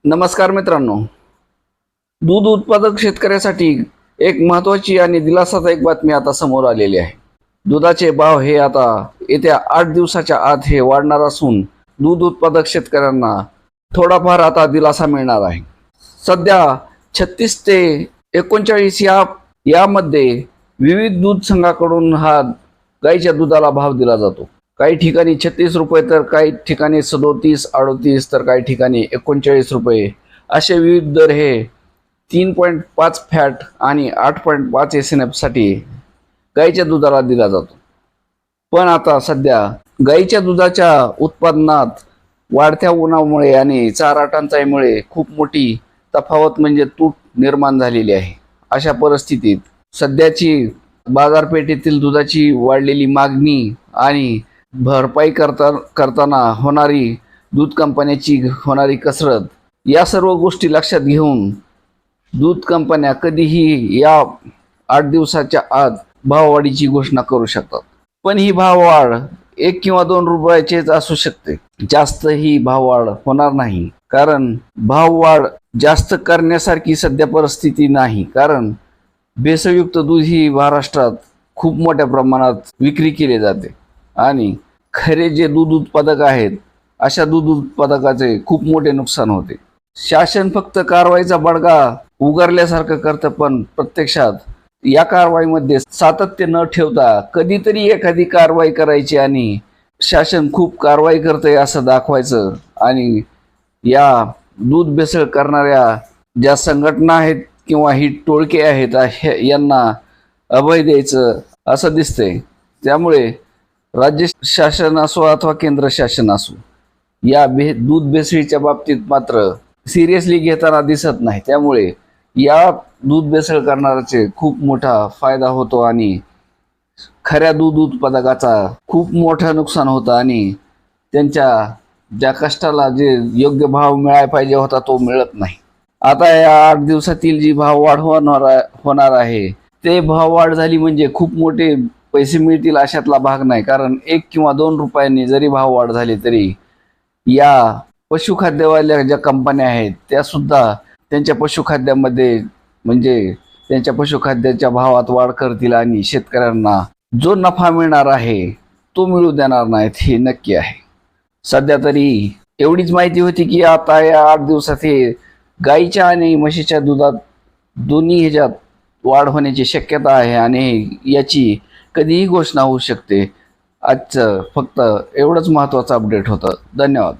नमस्कार मित्रांनो, दूध उत्पादक शेतकऱ्यासाठी एक महत्त्वाची आणि दिलासादायक बातमी आता समोर आलेली आहे। दुधाचे भाव हे आता येत्या 8 दिवसाच्या आत हे वाढणार असून दूध उत्पादक शेतकऱ्यांना थोडाफार आता दिलासा मिळणार आहे। सध्या 36 ते 39 यामध्ये विविध दूध संघाकडून हा गाईच्या दुधाला भाव दिला जातो। काही ठिकाणी 36 रुपये तर काही ठिकाणी 37, 38 तर काही ठिकाणी 39 रुपये असे विविध दर हे 3.5 फॅट आणि 8.5 SNF साठी गाईच्या दुधाला दिला जातो। पण आता सध्या गाईच्या दुधाच्या उत्पादनात वाढत्या उन्हामुळे आणि चारा टंचाईमुळे खूप मोठी तफावत म्हणजे तूट निर्माण झालेली आहे। अशा परिस्थितीत सध्याची बाजारपेठेतील दुधाची वाढलेली मागणी आणि भरपाई करताना होणारी दूध कंपन्याची होणारी कसरत या सर्व गोष्टी लक्षात घेऊन दूध कंपन्या कधीही या 8 दिवसाच्या आत भाववाढीची घोषणा करू शकतात। पण ही भाववाढ 1 किंवा 2 रुपयाचीच असू शकते, जास्त ही भाववाढ होणार नाही। कारण भाववाढ जास्त करण्यासारखी सध्या परिस्थिती नाही, कारण भेसळयुक्त दूध ही महाराष्ट्रात खूप मोठ्या प्रमाणात विक्री केली जाते आणि खरे जे दूध उत्पादक आहेत अशा दूध उत्पादकाचे खूप मोठे नुकसान होते। शासन फक्त कारवाईचा बडगा उगारल्यासारखं करतं, पण प्रत्यक्षात या कारवाईमध्ये सातत्य न ठेवता कधीतरी एखादी कारवाई करायची आणि शासन खूप कारवाई करतंय असं दाखवायचं आणि या दूध भेसळ करणाऱ्या ज्या संघटना आहेत किंवा ही टोळके आहेत यांना अभय द्यायचं असं दिसतंय। त्यामुळे राज्य शासन असो अथवा केंद्र शासन असो या दूध भेसळीच्या बाबतीत मात्र सिरियसली घेताना दिसत नाही। त्यामुळे या दूध भेसळ करणाऱ्याचे खूप मोठा फायदा होतो आणि खऱ्या दूध उत्पादकाचा खूप मोठं नुकसान होतं आणि त्यांच्या ज्या कष्टाला जे योग्य भाव मिळायला पाहिजे होता तो मिळत नाही। आता या 8 दिवसातील जी भाववाढ होणार आहे ते भाववाढ झाली म्हणजे खूप मोठे पैसे मिळतील अशातला भाग नाही। कारण 1 किंवा 2 रुपयांनी जरी भाववाढ झाली तरी या पशुखाद्यवाल्या ज्या कंपन्या आहेत त्या सुद्धा त्यांच्या पशुखाद्यामध्ये म्हणजे त्यांच्या पशुखाद्याच्या भावात वाढ करतील आणि शेतकऱ्यांना जो नफा मिळणार आहे तो मिळू देणार नाहीत, हे नक्की आहे। सध्या तरी एवढीच माहिती होती की आता या 8 दिवसात हे गाईच्या आणि म्हशीच्या दुधात दोन्ही ह्याच्यात वाढ होण्याची शक्यता आहे आणि याची कधीही घोषणा होऊ शकते। आजचं फक्त एवढंच महत्त्वाचं अपडेट होतं। धन्यवाद।